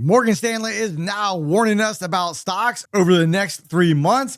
Morgan Stanley is now warning us about stocks over the next 3 months.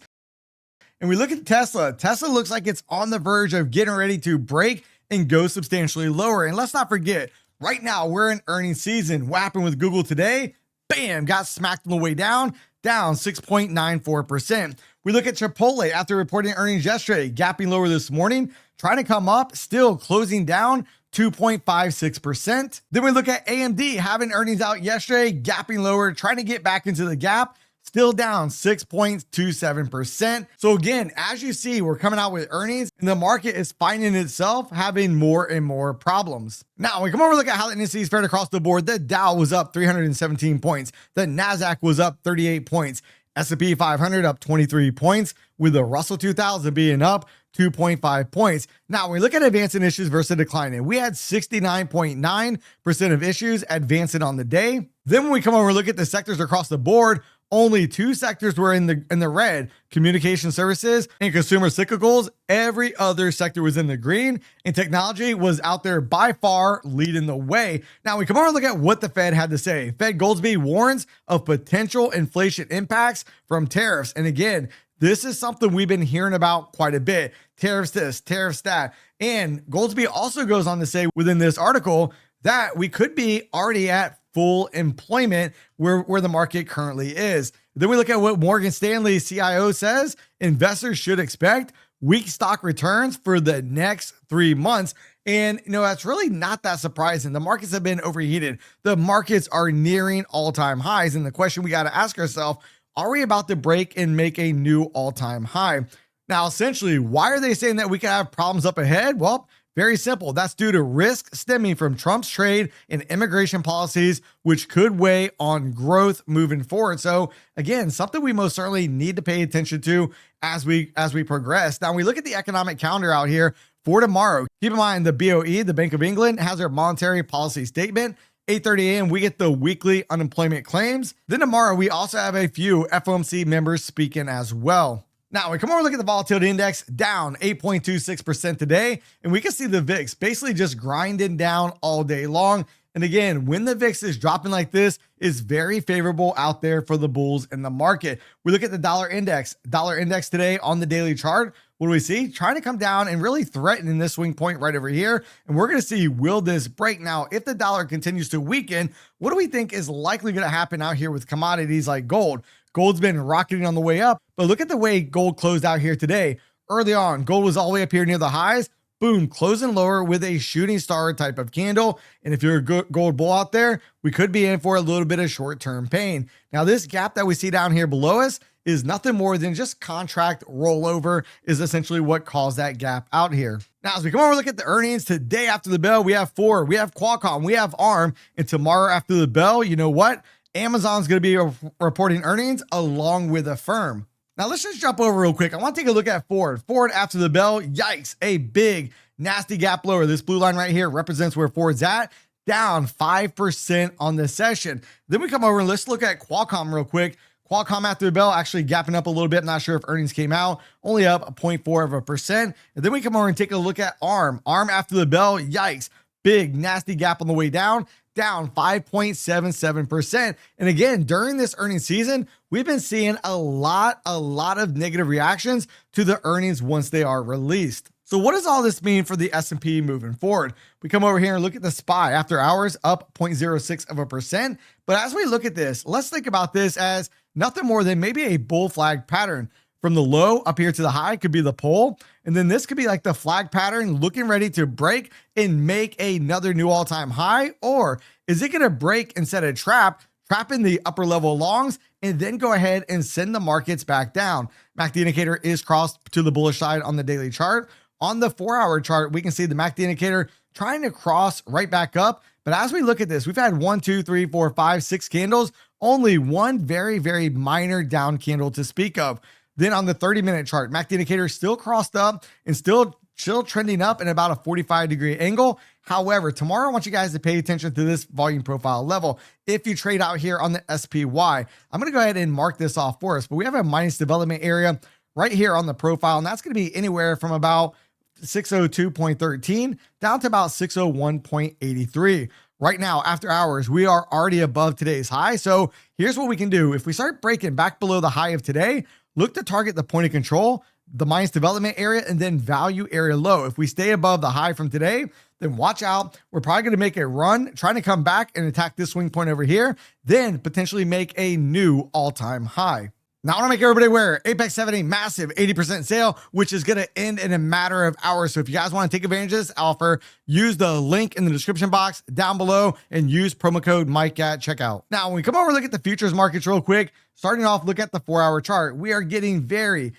And we look at Tesla. Tesla looks like it's on the verge of getting ready to break and go substantially lower. And let's not forget, right now we're in earnings season. What happened with Google today? Bam, got smacked on the way down 6.94%. We look at Chipotle after reporting earnings yesterday, gapping lower this morning, trying to come up, still closing down 2.56%. Then we look at AMD having earnings out yesterday, gapping lower, trying to get back into the gap, still down 6.27%. So again, as you see, we're coming out with earnings and the market is finding itself having more and more problems. Now we come over and look at how the indices fared across the board. The Dow was up 317 points. The Nasdaq was up 38 points. S&P 500 up 23 points, with the Russell 2000 being up 2.5 points. Now, when we look at advancing issues versus declining, we had 69.9% of issues advancing on the day. Then when we come over and look at the sectors across the board, only 2 sectors were in the red: communication services and consumer cyclicals. Every other sector was in the green, and technology was out there by far leading the way. Now we come over and look at what the Fed had to say. Fed Goldsby warns of potential inflation impacts from tariffs. And again, this is something we've been hearing about quite a bit. Tariffs this, tariffs that. And Goldsby also goes on to say within this article that we could be already at full employment where the market currently is. Then we look at what Morgan Stanley CIO says. Investors should expect weak stock returns for the next 3 months. And, that's really not that surprising. The markets have been overheated. The markets are nearing all-time highs. And the question we got to ask ourselves, are we about to break and make a new all-time high? Now, essentially, why are they saying that we could have problems up ahead? Well, very simple. That's due to risk stemming from Trump's trade and immigration policies, which could weigh on growth moving forward. So again, something we most certainly need to pay attention to as we progress. Now, we look at the economic calendar out here for tomorrow. Keep in mind the BOE, the Bank of England, has their monetary policy statement. 8:30 a.m. we get the weekly unemployment claims. Then tomorrow we also have a few FOMC members speaking as well. Now, we come over and look at the volatility index, down 8.26% today, and we can see the VIX basically just grinding down all day long. And again, when the VIX is dropping like this, it's very favorable out there for the bulls in the market. We look at the dollar index today on the daily chart. What do we see? Trying to come down and really threatening this swing point right over here. And we're going to see, will this break? Now, if the dollar continues to weaken, what do we think is likely going to happen out here with commodities like gold? Gold's been rocketing on the way up, but look at the way gold closed out here today. Early on, gold was all the way up here near the highs. Boom, closing lower with a shooting star type of candle. And if you're a good gold bull out there, we could be in for a little bit of short-term pain. Now, this gap that we see down here below us is nothing more than just contract rollover is essentially what caused that gap out here. Now, as we come over and look at the earnings today after the bell, we have 4, we have Qualcomm, we have ARM, and tomorrow after the bell, you know what? Amazon's going to be reporting earnings along with Affirm. Now, let's just jump over real quick. I want to take a look at Ford. Ford after the bell, yikes, a big, nasty gap lower. This blue line right here represents where Ford's at, down 5% on the session. Then we come over and let's look at Qualcomm real quick. Qualcomm after the bell actually gapping up a little bit. Not sure if earnings came out, only up 0.4%. And then we come over and take a look at ARM. ARM after the bell, yikes, big, nasty gap on the way down 5.77%. And again, during this earnings season, we've been seeing a lot of negative reactions to the earnings once they are released. So what does all this mean for the S&P moving forward? We come over here and look at the SPY after hours, up 0.06%. But as we look at this, let's think about this as nothing more than maybe a bull flag pattern. From the low up here to the high could be the pole. And then this could be like the flag pattern looking ready to break and make another new all-time high. Or is it going to break and set a trapping the upper level longs, and then go ahead and send the markets back down? MACD indicator is crossed to the bullish side on the daily chart. On the 4-hour chart, we can see the MACD indicator trying to cross right back up. But as we look at this, we've had 1, 2, 3, 4, 5, 6 candles, only one very, very minor down candle to speak of. Then on the 30-minute chart, MACD indicator still crossed up and still trending up in about a 45-degree angle. However, tomorrow I want you guys to pay attention to this volume profile level. If you trade out here on the SPY, I'm going to go ahead and mark this off for us, but we have a minus development area right here on the profile, and that's going to be anywhere from about 602.13 down to about 601.83. right now after hours, we are already above today's high. So here's what we can do. If we start breaking back below the high of today, look to target the point of control, the minus development area, and then value area low. If we stay above the high from today, then watch out. We're probably going to make a run, trying to come back and attack this swing point over here, then potentially make a new all-time high. Now, I want to make everybody aware, Apex having a massive 80% sale, which is going to end in a matter of hours. So if you guys want to take advantage of this offer, use the link in the description box down below and use promo code Mike at checkout. Now, when we come over and look at the futures markets real quick, starting off, look at the 4-hour chart. We are getting very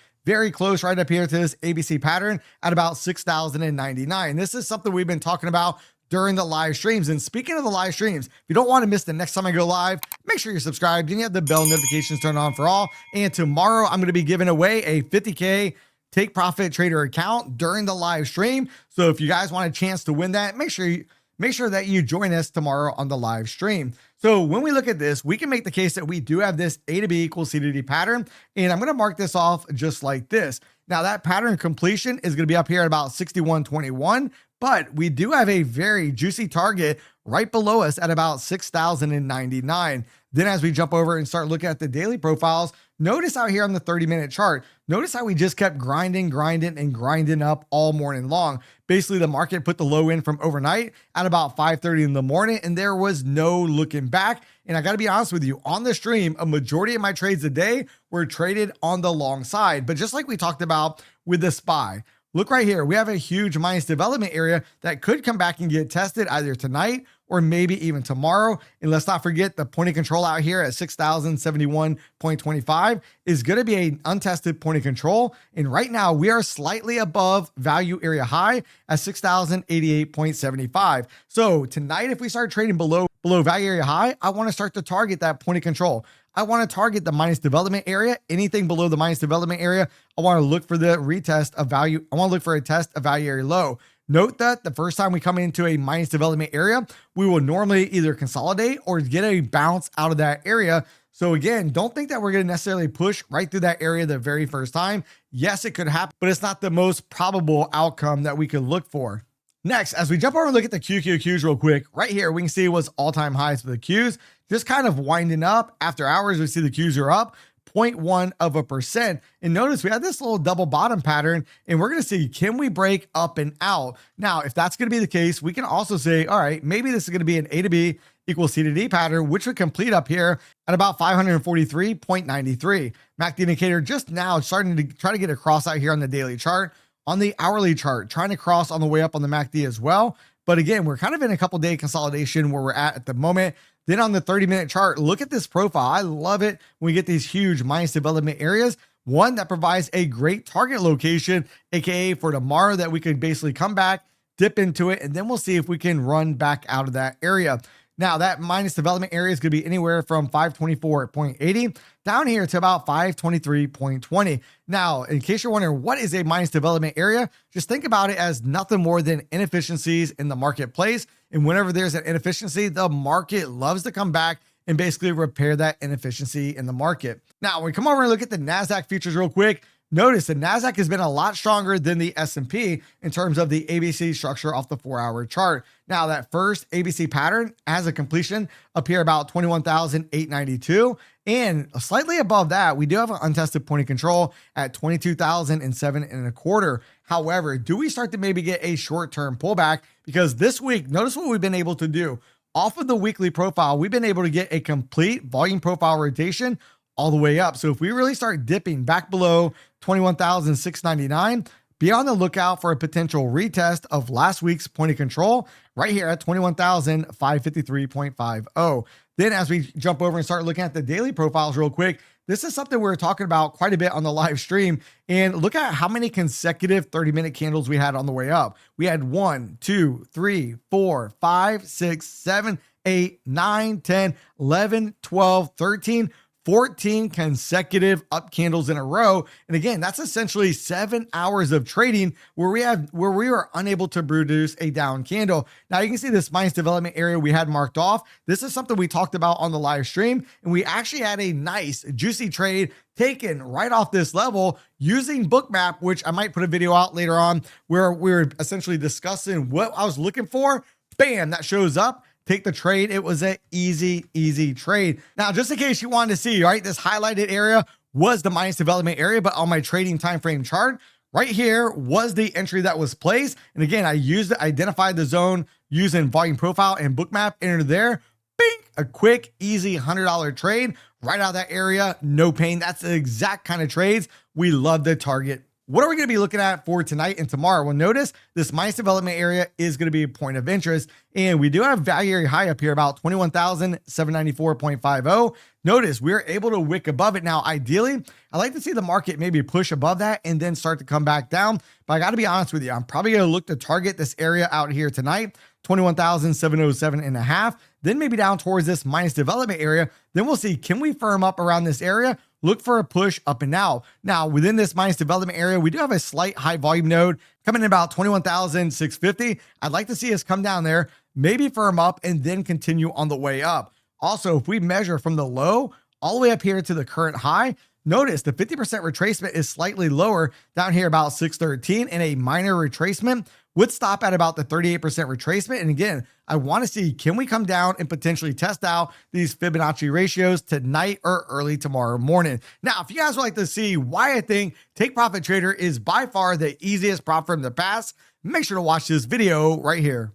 close right up here to this ABC pattern at about 6,099. This is something we've been talking about during the live streams. And speaking of the live streams, if you don't want to miss the next time I go live, make sure you're subscribed and you have the bell notifications turned on for all. And tomorrow I'm going to be giving away a 50K take profit trader account during the live stream. So if you guys want a chance to win that, make sure that you join us tomorrow on the live stream. So when we look at this, we can make the case that we do have this A to B equals C to D pattern. And I'm going to mark this off just like this. Now that pattern completion is going to be up here at about 61.21, but we do have a very juicy target right below us at about 6,099. Then as we jump over and start looking at the daily profiles, notice out here on the 30-minute chart, notice how we just kept grinding up all morning long. Basically, the market put the low in from overnight at about 5:30 in the morning, and there was no looking back. And I got to be honest with you, on the stream, a majority of my trades today were traded on the long side. But just like we talked about with the SPY, look right here. We have a huge minus development area that could come back and get tested either tonight or maybe even tomorrow. And let's not forget the point of control out here at 6,071.25 is going to be an untested point of control. And right now we are slightly above value area high at 6,088.75. So tonight, if we start trading below value area high, I want to start to target that point of control. I want to target the minus development area. Anything below the minus development area, I want to look for the retest of value. I want to look for a test of value area low. Note that the first time we come into a minus development area, we will normally either consolidate or get a bounce out of that area. So again, don't think that we're going to necessarily push right through that area the very first time. Yes, it could happen, but it's not the most probable outcome that we could look for. Next, as we jump over and look at the QQQs real quick, right here, we can see what's all-time highs for the Qs, just kind of winding up. After hours, we see the Qs are up 0.1%. And notice we have this little double bottom pattern, and we're going to see, can we break up and out? Now, if that's going to be the case, we can also say, all right, maybe this is going to be an A to B equals C to D pattern, which would complete up here at about 543.93. MACD indicator just now starting to try to get across out here on the daily chart. On the hourly chart, trying to cross on the way up on the MACD as well. But again, we're kind of in a couple day consolidation where we're at the moment. Then on the 30-minute chart, look at this profile. I love it when we get these huge minus development areas. One that provides a great target location, AKA for tomorrow, that we could basically come back, dip into it, and then we'll see if we can run back out of that area. Now that minus development area is going to be anywhere from 524.80 down here to about 523.20. Now, in case you're wondering what is a minus development area, just think about it as nothing more than inefficiencies in the marketplace. And whenever there's an inefficiency, the market loves to come back and basically repair that inefficiency in the market. Now, when we come over and look at the Nasdaq futures real quick, notice the Nasdaq has been a lot stronger than the S&P in terms of the ABC structure off the 4-hour chart. Now that first ABC pattern has a completion up here about 21,892, and slightly above that, we do have an untested point of control at 22,007.25. However, do we start to maybe get a short-term pullback? Because this week, notice what we've been able to do. Off of the weekly profile, we've been able to get a complete volume profile rotation all the way up. So if we really start dipping back below 21,699, be on the lookout for a potential retest of last week's point of control right here at 21,553.50. Then as we jump over and start looking at the daily profiles real quick, this is something we were talking about quite a bit on the live stream. And look at how many consecutive 30-minute candles we had on the way up. We had 1, 2, 3, 4, 5, 6, 7, 8, 9, 10, 11, 12, 13, 14 consecutive up candles in a row. And again, that's essentially 7 hours of trading where we were unable to produce a down candle. Now you can see this minus development area we had marked off. This is something we talked about on the live stream, and we actually had a nice juicy trade taken right off this level using Bookmap, which I might put a video out later on where we're essentially discussing what I was looking for. Bam, that shows up. take the trade. It was an easy trade. Now, just in case you wanted to see, right, this highlighted area was the minus development area, but on my trading time frame chart, right here was the entry that was placed. And again, I used it, identified the zone using volume profile and bookmap, entered there. Bing, a quick, easy $100 trade right out of that area. No pain. That's the exact kind of trades we love to target. What are we going to be looking at for tonight and tomorrow? Well, notice this minus development area is going to be a point of interest. And we do have value area high up here, about 21,794.50. Notice we're able to wick above it. Now, ideally, I like to see the market maybe push above that and then start to come back down. But I got to be honest with you, I'm probably going to look to target this area out here tonight, 21,707.5. Then maybe down towards this minus development area. Then we'll see, can we firm up around this area? Look for a push up and out. Now, within this minus development area, we do have a slight high volume node coming in about 21,650. I'd like to see us come down there, maybe firm up, and then continue on the way up. Also, if we measure from the low all the way up here to the current high, notice the 50% retracement is slightly lower down here, about 613, and a minor retracement would stop at about the 38% retracement. And again, I want to see, can we come down and potentially test out these Fibonacci ratios tonight or early tomorrow morning? Now, if you guys would like to see why I think Take Profit Trader is by far the easiest prop firm in the past, make sure to watch this video right here.